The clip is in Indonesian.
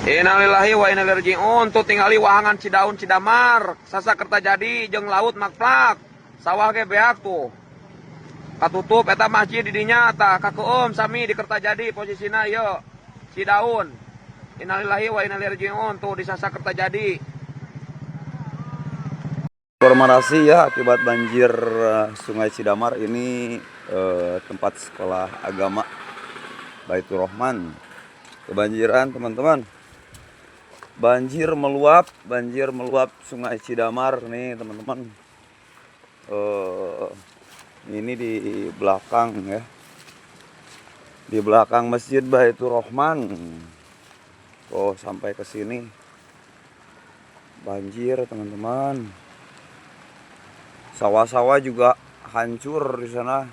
Innalillahi wa inna ilaihi raji'un. Tuh tingali wahangan Cidaun Cidamar, Sasa Kertajadi jeung laut Makplak. Sawah ge beak tuh. Katutup eta masjid didinya tah kakeueum sami di Kertajadi posisina ieu Cidaun. Innalillahi wa inna ilaihi raji'un tuh di Sasa Kertajadi. Informasi ya akibat banjir Sungai Cidamar ini tempat sekolah agama Baitur Rahman kebanjiran teman-teman. Banjir meluap Sungai Cidamar nih teman-teman. Ini di belakang ya, di belakang Masjid Baitur Rahman. Oh sampai ke sini banjir teman-teman. Sawah-sawah juga hancur di sana.